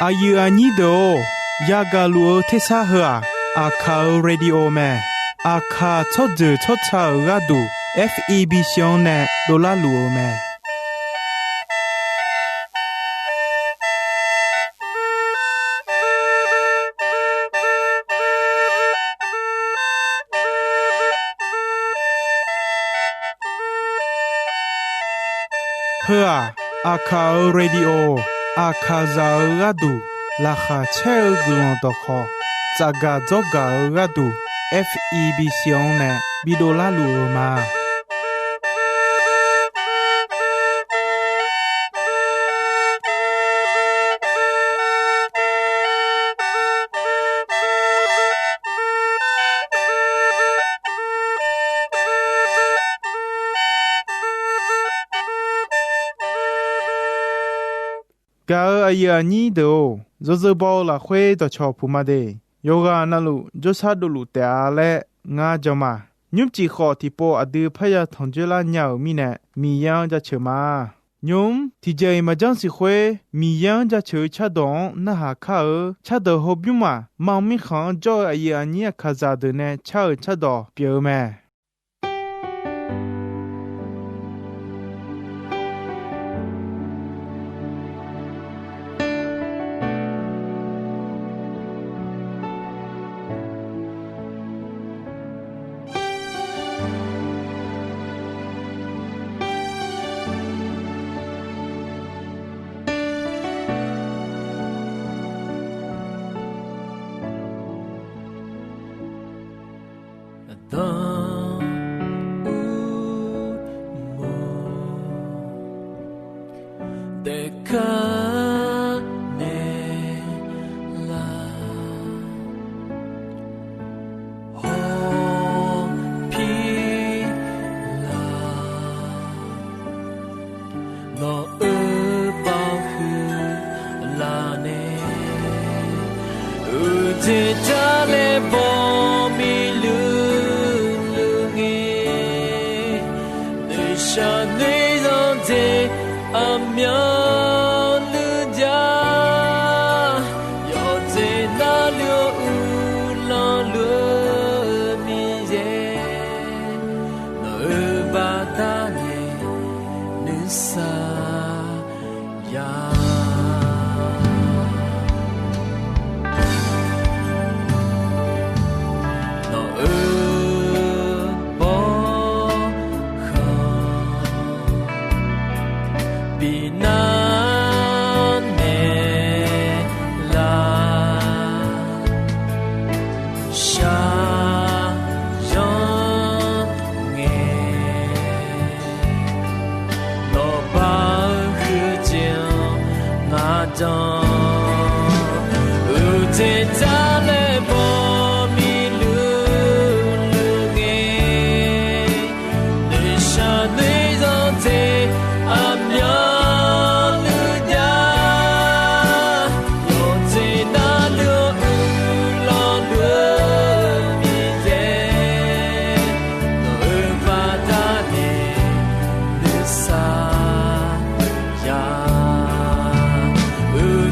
อายุอันนี้โดยากาลัวเทสาหัวอาคาเรดิโอแมอาคาทอดเจอทอดชาราดู FEB ชงเนโดลาลัวแมเพื่ออาคาเรดิโออาคาซาราดูลาคาเชลกลอนตอคอจากาจอการาดู FEB ชงเนบิโดลาลูมากาอายุอันนี้โดโจโจบอลาเควต่อชอพูมาเดโยกานาลุโจซาดูลุเตอาเลงาจามายุมจีขอที่โปอดือพยาทองเจลาเนียวมีเนมียังจะเชมายุมที่เจมาจังสิเควมียังจะเชชาดองนาหาคาชาดอฮบิวมามังมิขังจออายุอันนี้คาซาเดเนชาดอเปียวแม่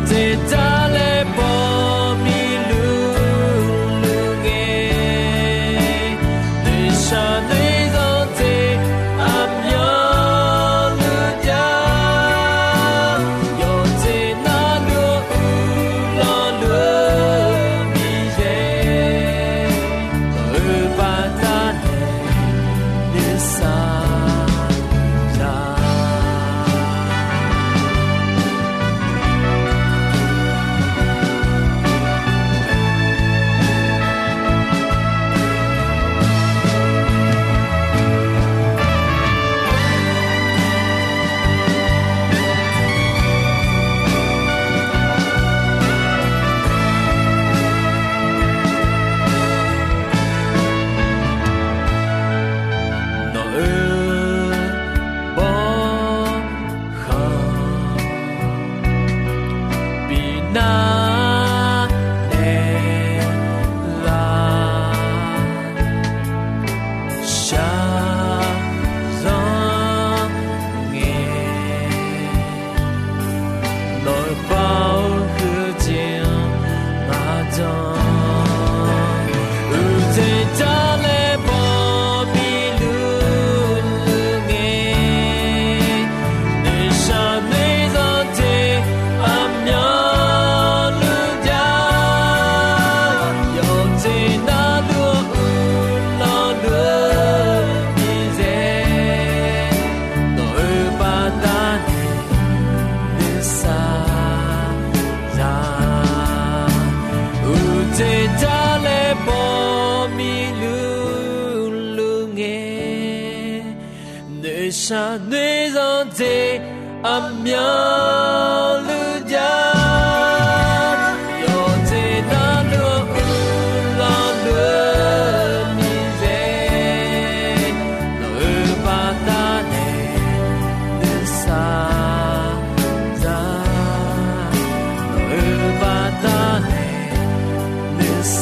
เ沙内让在阿苗路家，有在那路拉路米在，路巴达内的沙扎，路巴达内的沙。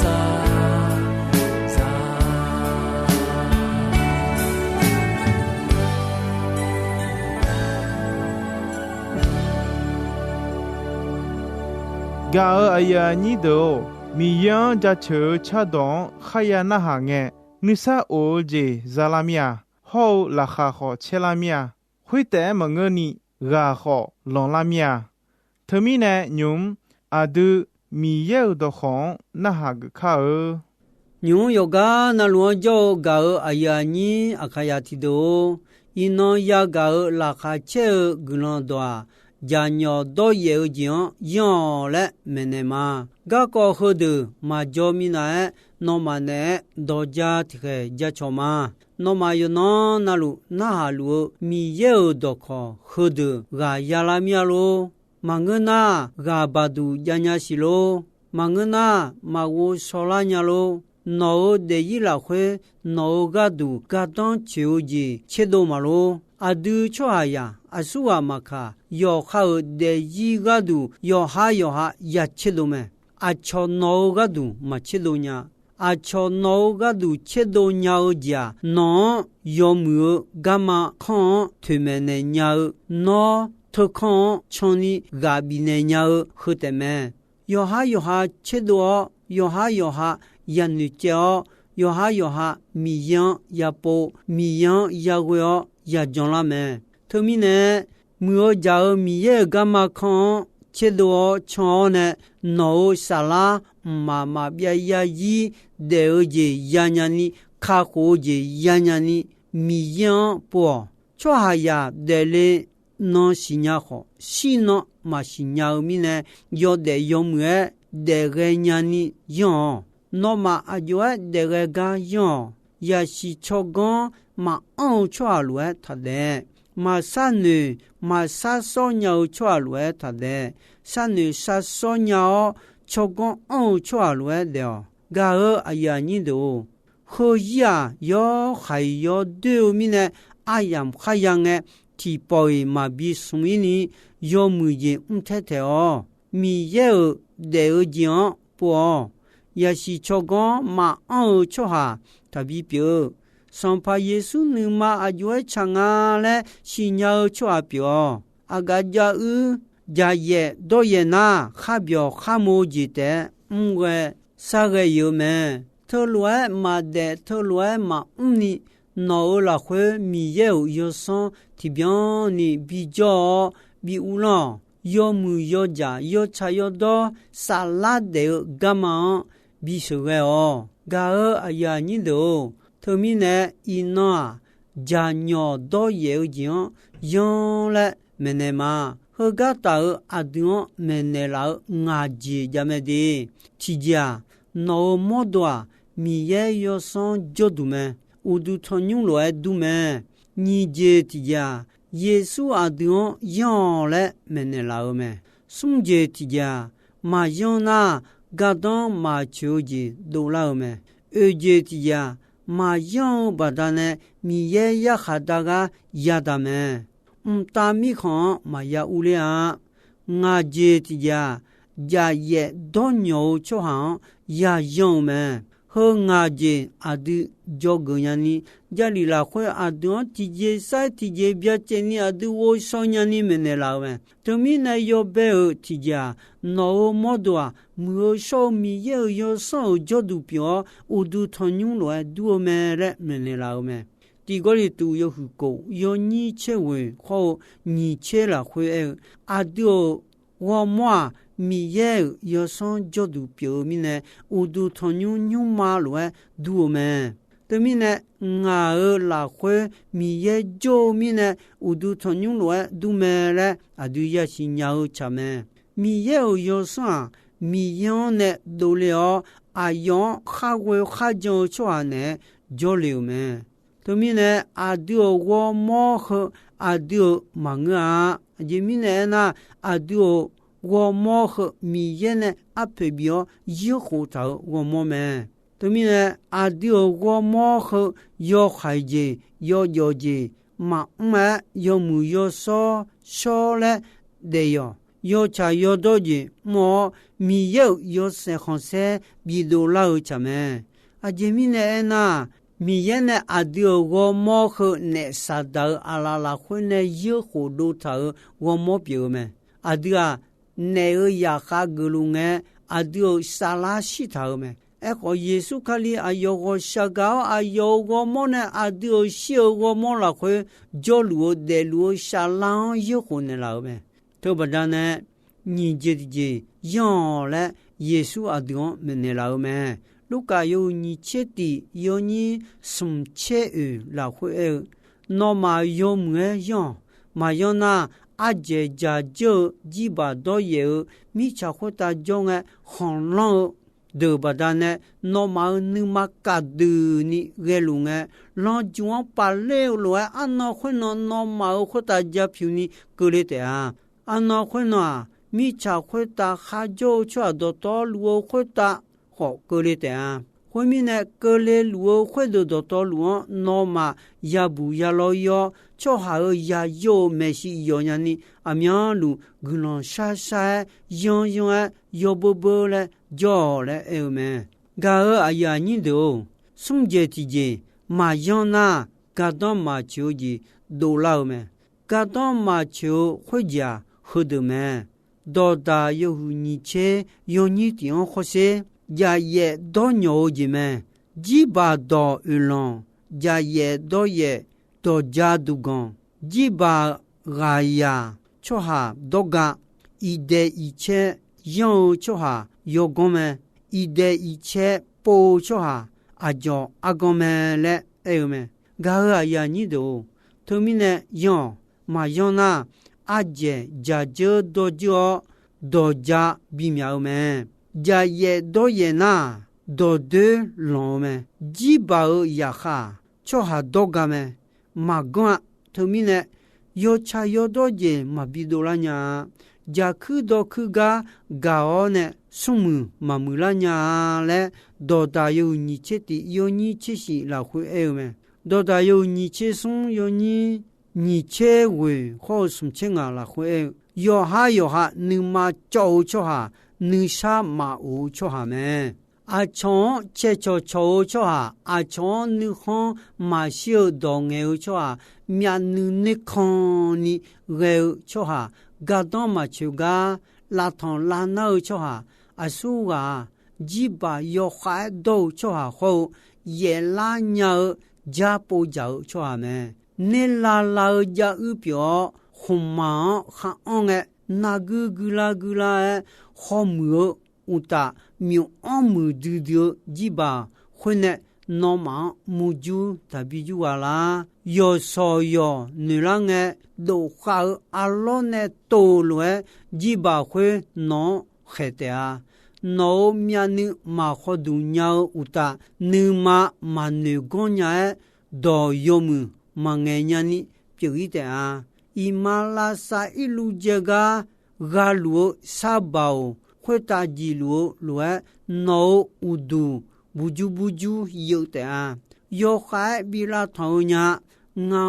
gà ở ai nhị đồ mi yang cha chờ cha dong khaya na ha nghe nu sa o je zalamia ho la kha kho chelamia hui te ma nge ni ga kho long lamia themi ne nyum adu mi ye do khong na ha ga kha e nyum yoga na luo jo ga ai nhị akhaya ti do ino ya ga la kha che gulon doa gia nhỏ đôi yêu giang giang lệ mền mà gà có hư được mà cho mình này nó mà nè đôi gia thì cái gia cho mà nó mà yêu nó na lu na hà lu mi yêu đôi khó hư được gà gia la mi lu mà ngư na gà bà du gia nhà xí lu mà ngư na mà u so la nhà lu nó để ý là khuê nó gà du gà đón chiếu gì chế độ mà lu à du cho ai à asua maka yo khao de yi gadu yo ha ya chelo me a cho no gadu ma chelo nya a cho no gadu chelo nya ja no yo mu gama khon thume ne nya no to khon choni gabi ne nya khote me yo ha chelo yo ha ya nu cho yo ha mi yan ya po mi yan ya go ya jon la me themi ne muo jao mi ye gama khon chedo chon ne no sala ma bia ya yi de je ya nya ni kha ko je ya nya ni mi yan po cho ha ya de le no sinya kho sino ma sinya mi ne yo de yo mue de ge nya ni yo no ma ajo de ge ga yo ya si chogon ma on cho lu ta de ma sa nu ma sa so nhau cho lu ta de sa nu sa so nhau chogon on cho lu de ga aya ni do ho ya yo khai yo de mi ne ayam khayang e ti poi ma bi sumi ni yo mu ye te te o mi ye de jian po ya si chogon ma on cho ha ta bi pyo son pa yesu nu ma ajue changa le si nyao chwa pyo aga ja u ja ye do ye na kha byo kha mo ji te ngwe sa ge yu me to lue ma de to lue ma ni no la khwe mi ye yo son ti bien ni bi jo bi u lo yo mu yo ja yo cha yo do sa la de gama bi so ge o ga aya ni do themi ne ino ja nyo do ye jian yon le menema ho ga ta adun menela nga ji jame de chi ja no mo do mi ye yo son jodu me udu thonyu lo e du me ni je ti ja yesu adun yon le menela o me sum je ti ja ma yon na ga don ma chu ji do la o me e je ti ja ma yon badane mi ye ya khadaga yadame ta mi khon ma ya ulia nga je ti ja ja ye don nyo cho han ya yon me ho nga je adu jogonyani jali la khwe adu ti je sa ti je bya cheni adu wo sonyani menela we to mi na yo be ti ja no modwa mu so mi ye yo so jodu pyo udu thonyu lo du me re menela me ti go ri tu yo hu ko yo ni che we kho ni che la khwe adu wo mo mi ye yo son jodu pyo mi ne udu thonyu nyu ma lo du me to mi ne nga la khwe mi ye jo mi ne udu thonyu lo du me re adu ya si nya o cha me mi ye yo son mi yon ne do le o a yon kha we kha jo chwa ne jo le me 头面呢阿丢我摸和阿丢忙啊，前面呢那阿丢我摸和米耶呢阿配表一户头我摸们，头面呢阿丢我摸和要孩子要幼子嘛嘛要木要说说嘞得哟。要查要多的，么米有要生红色，比多老cha么？啊，前面呢那米也呢阿丢我么和呢啥到阿拉拉会呢有好多头我么表么？阿丢啊，那个呀哈个路呢阿丢沙拉西头么？哎，和耶稣卡里啊有个小高啊有个么呢阿丢小个么拉会走路的路沙拉有好呢老么？头不然呢，你这样嘞，耶稣阿弟们来老么？如果有你切的，有你送切儿老会那么有么样？嘛样那阿姐家就几把多有，米茶会打中诶，红浪。得不但呢，那么你嘛搞的你个路诶，让就把了路诶，安那会那么会大家票你过来的啊。安那会那米茶会打哈就吃到到路会打好过来的啊，后面呢过来路会到路那么也不也老要，就还也有没事有人呢阿苗路可能晒晒样样啊要不嘞叫嘞哎么，个哎呀你都送节之节嘛样那个当嘛球的都老么，个当嘛球回家。好的嘛，到达有你切有你点好些，也到牛的嘛，几把到鱼浪，也到到家都讲，几把牙呀，就哈到个一代一切有就哈有讲嘛，一代一切不就哈阿叫阿讲嘛嘞，哎呦嘛，个呀你都，头面呢有嘛有那。阿姐家就多久多家比苗么？家也多也那多的龙么？几包也哈，就哈多个么？马干头面呢？有茶有多些嘛比多了呢？家去多去个高呢？什么嘛没了呢？嘞，多大有你切的有你切西老会爱么？多大有你切松有你。你切为好什么情啊？啦会有哈，你嘛教教哈，你啥嘛无教哈me？阿从切教教哈，阿从你看嘛小当个教哈，面你看你个教哈，个当嘛教个拉汤拉脑教哈，阿苏啊，几把有海都教哈好，也拉鸟家不教教哈me。你拉拉家有表红毛还安个那个个啦诶，好木有大苗安木丢丢几把会呢？那么木就特别就话啦，有所有你让个都花阿罗呢多了几把会弄黑的啊。那面你马好多鸟有大，你嘛你讲呀都有木。mangenya ni pyuite a imala sa ilu jaga galu sabao khweta jilu lue no udu buju yote a yo khai bila thonya nga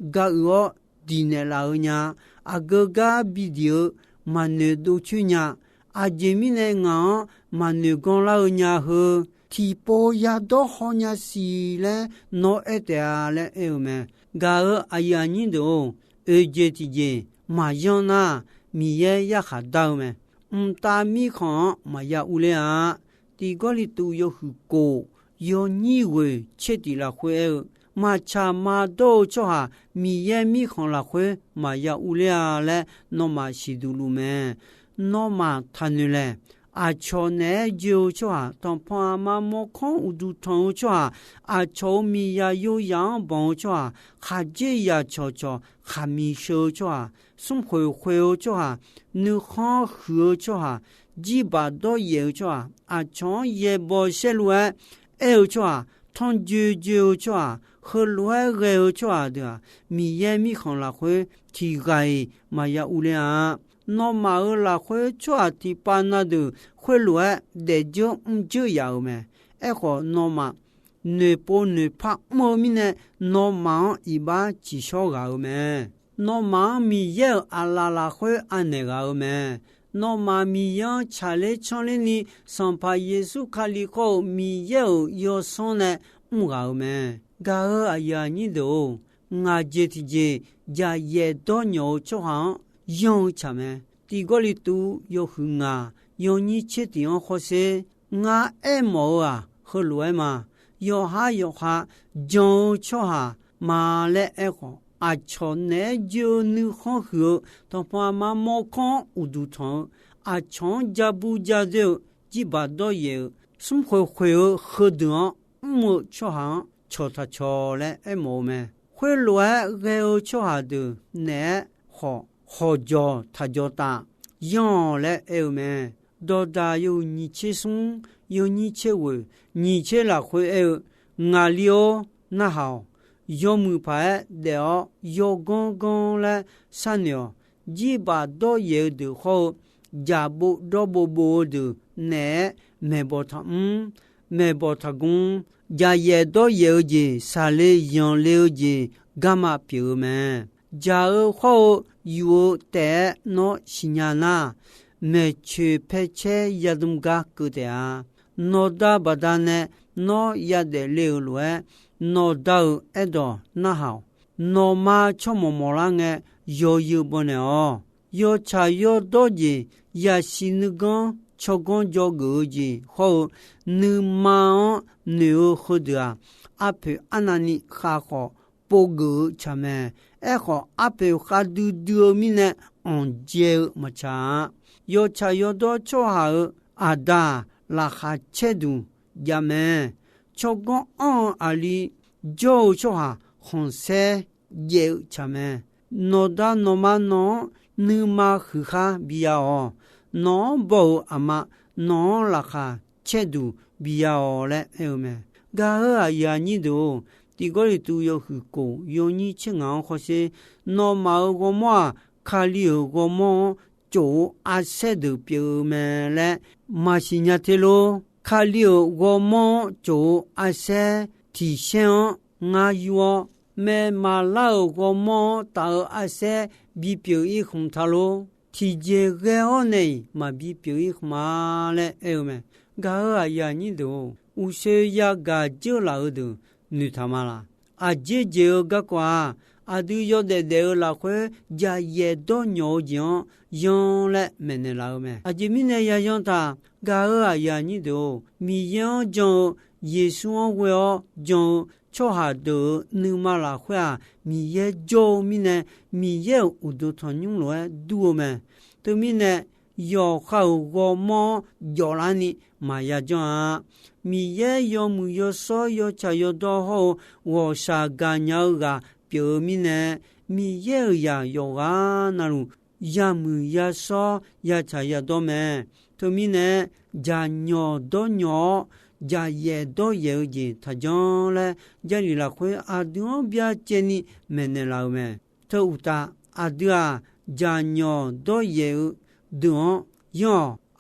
ga yo dinela nya agaga video mane do chunya ajemine nga mane gon la nya ho tipo ya do honya si le no etale eume ga ayani do ejetije ma yona mi ye ya kha daw me ta mi khan ma ya ule a ti go li tu yo hu ko yo ni we che ti la khwe ma cha ma do cho ha mi ye mi khan la khwe ma ya ule a le no ma si du lu me no ma thanule a cho ne jo cho ha ton pa ma mo khon u du ton cho ha a cho mi ya yo yang bon cho ha kha je ya cho kha mi sho cho ha sum khwe cho ha nu kha hu cho ha ji ba do ye cho ha a cho ye bo she lu e cho ha ton ju cho ha 和罗个做的米也米看了会提盖嘛呀乌了那马尔拉会做提班那的会罗的就就要me e ho no ma ne po ne pa mo mi ne no ma i ba chi sho ga me no ma mi ye ala la khwe ane ga me no ma mi ya chale chole ni san pa yesu khali ko mi ye yo son ne mu ga me ga aya ni do nga je ti je ja ye do nyo cho ha yo cha me ti go li tu yo hu nga yo ni che ti on ho se nga e mo a ho lo ma yo ha jo cho ha ma le e ko a cho ne jo nu ho hu to pa ma mo kon u du thon a chon ja bu ja de ji ba do ye sum ho ho de mo cho ha cho ta cho le e mo me hui lo ge o cho ha de ne ho jo ta jo ta yo le e me do da yo ni che sung yo ni che wo ni che la hui e nga liu na hao yo mu pa de o yo gong gong la san yo ji ba do ye de ho ja bo do bo de ne me bo ta gong ja ye do ye ji sa le yon le ji gama piu me ja ho yu te no shinyana me che peche yadum ga ku de a no da badane no ya de le lue no da edo na hao no ma chomo morange yo yu bone o yo cha yo do ji ya shin gon chogon jo gu ji ho nu ma nu khudra ape anani kha ko po gu chame e ho ape khadu du mine on je ma cha yo cha yo do cho ha ada la kha chedu yame chogon on ali jo cho ha honse ye chame no da no ma no nu ma khu kha bia o no bo ama no la kha chedu bia o le e me ga a ya ni do ti go ri tu yo hu ko yo ni chen ang ho se no ma go mo kha li go mo jo a se de pyo me le ma si nya te lo kha li go mo jo a se ti xian nga yu me ma la go mo ta a se bi pyo i khum tha lo ti je ge o nei ma bi pyo i khma le e me ga a ya ni do u se ya ga jo la do nu tha ma la a je je ga kwa a du yo de la khwe ja ye do nyo jian yon le me ne la me a ji mi ne ya yon ta ga a ya ni do mi yon jo yesu we o jo cho ha do nu ma la khwa mi ye jo mi ne mi ye u do thon nyung lo du me to mi ne yo khao go mo yo la ni ma ya jo mi ye yo mu yo so yo cha yo do ho wo sha ga nya ga pyo mi ne mi ye ya yo ga na lu ya mu ya so ya cha ya do me to mi ne ja nyo do nyo ja ye do ye ji ta jon le ja li la khwe a du bia che ni me ne la me to u ta a du a ja nyo do ye du yo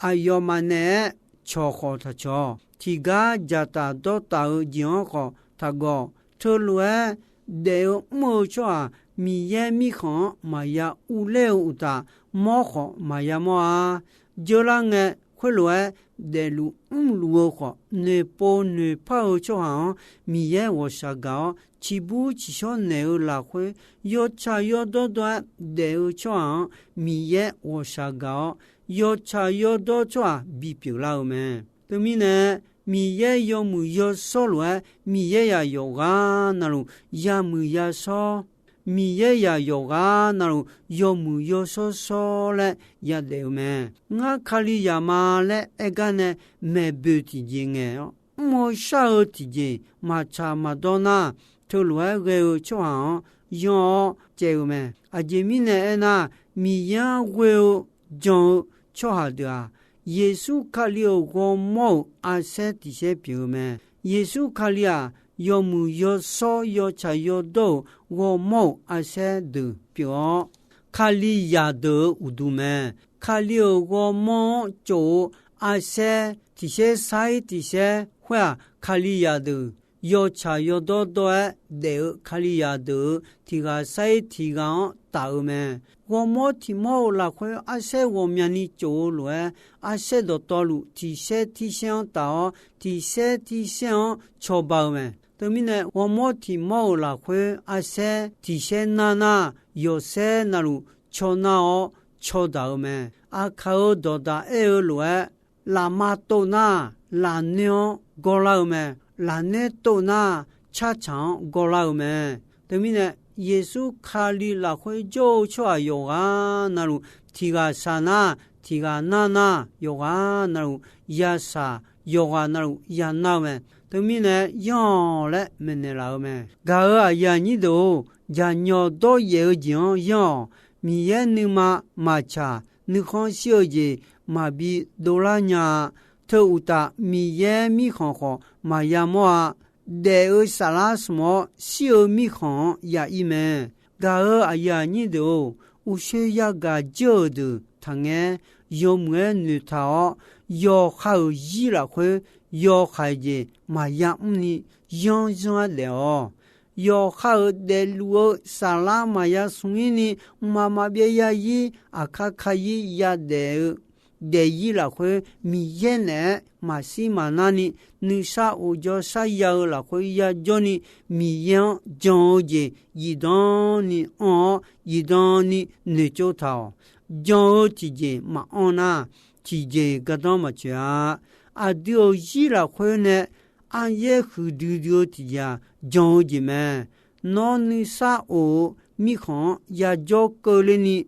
a yo ma ne cho kho ta cho ti ga ja ta do ta ji ko ta go to lue de mo cho mi ye mi kho ma ya u le u ta mo kho ma ya mo a jo la nge khwe lue de lu lu ko ne po ne pa o cho ha mi ye wo sha ga chi bu chi sho ne la khwe yo cha yo do do de o cho ha mi ye wo sha ga yo cha yo do cho bi pi la me to mi ne mi ye yo mu yo so lo mi ye ya yo ga na lu ya mu ya so mi ye ya yo ga na lu yo mu yo so so le ya de me nga khali ya ma le e ga ne me bu ti ji nge mo sha o ti ji ma cha ma do na to lo ge o cho ha yo je me a ji mi ne na mi ya we o jo cho ha da yesu khali o go mo a se ti se pi me yesu khali a 要么要少要茶要多，我冇阿些的表。卡里亚的乌杜门，卡里我冇做阿些这些菜这些话，卡里亚的。要茶要多多的卡里亚的提个菜提个大门，我冇提冇啦会阿些我面里做了，阿些的道路提些提上到提些提上错包门，对面呢我冇提冇啦会阿些提些那有些那路错那错到门，阿靠多大了，拉马多那拉牛过来门。拉内多那恰场过来没？对面呢？耶稣卡里拉会就出来有啊，那路提个啥那，提个那有啊，那路亚啥有啊，那路亚那没？对面呢？养嘞没得老没？噶啊呀，你都家鸟多也讲养，米也你嘛cha，你看小姐嘛比多拉伢。特乌达米耶米行好，马亚莫啊，得尔萨拉什么小米行呀一门，噶尔阿呀你都，有些呀个叫的，他哎有么女他要好一了会，要孩子马亚你养着了。要好的路萨拉马亚送你，妈妈别呀伊阿卡卡伊呀的。de yi la kwe mi yene ma si ma nani ni sa o jo sa ya la kwe ya joni mi yan jonje yi don ni on yi don ni ne cho ta jon ti je ma ona ti je ga don ma cha a dio yi la kwe ne an ye khu du dio ti ya jonje me no ni sa o mi khon ya jo ko le ni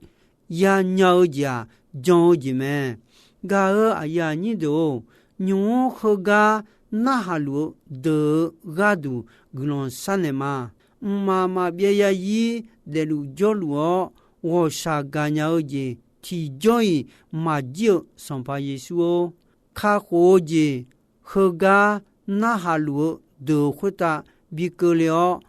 ya nyao ja jonje me ga aya ni do nyu khoga na halu de gadu glon sanema mama bia ya yi de lu jo lu wo sha ga nya oje ti joy ma jiu son pa yesu kha ho je khoga na halu de khota bi ko leo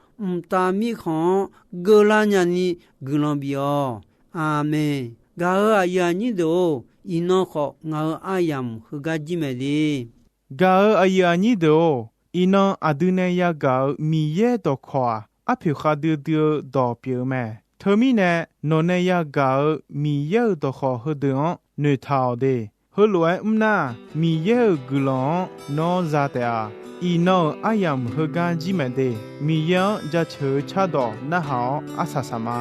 ta mi khon go la nya ni glon bio amen ga aya ni do ino kho nga ayam hugaji medi ga aya ni do ino adune ya ga mi ye do kho aphu kha de de do pye me thomi ne no ne ya ga mi ye do kho hu de ne thao de hu loi umna mi ye gulon no za ta ino ayam hugaji medi mi ye ja che cha do na hao asa sama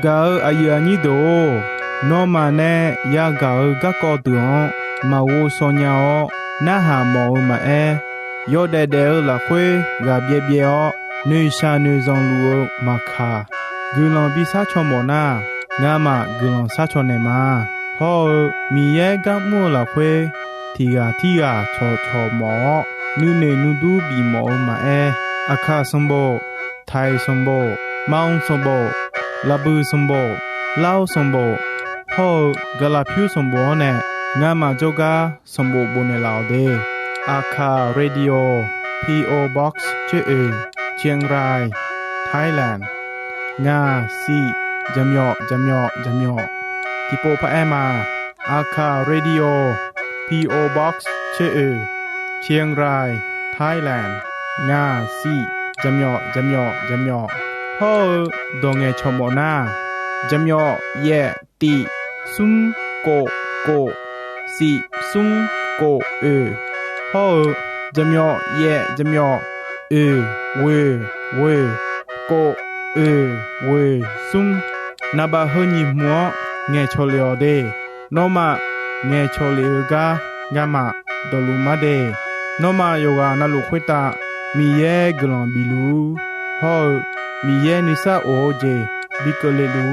กาอายุอันนี้โดนอมาเนยากากะกอตุงมาโวซอญาอนาหาหมอมายอเดเดละควยกาเบียเบียนุชานุซองลูมาคากุลองบิซาชอมนางามากุลองซาชอเนมาฮอมีเยกะมัวละควยทีกาชอหมอนูเนนูดูบีหมอมาอาคาสมโบไทยสมโบมองสมโบลาบูสมโบลาวสมโบฮอกะลาพิวสมโบเนงามาจกาสมโบบุเนลาวเดอาคาเรดิโอ PO Box ชื่อเชียงรายไทยแลนด์งาซีจำยอที่โปพะแอมาอาคาเรดิโอ PO Box ชื่อเชียงรายไทยแลนด์งาซีจำยอพ่อดงเงชมนาจำยอเยติซุงโกซีซุงโกพ่อจำยอเยจำยอเวโกเวซุงนาบะฮญิมัวเงชอเลอเดโนมาเงชอเลกางามาดลุมาเดโนมาโยกานาลุขวตามีเยกลอนบิลูฮอมีเยนิซาโอเจบิกเลลู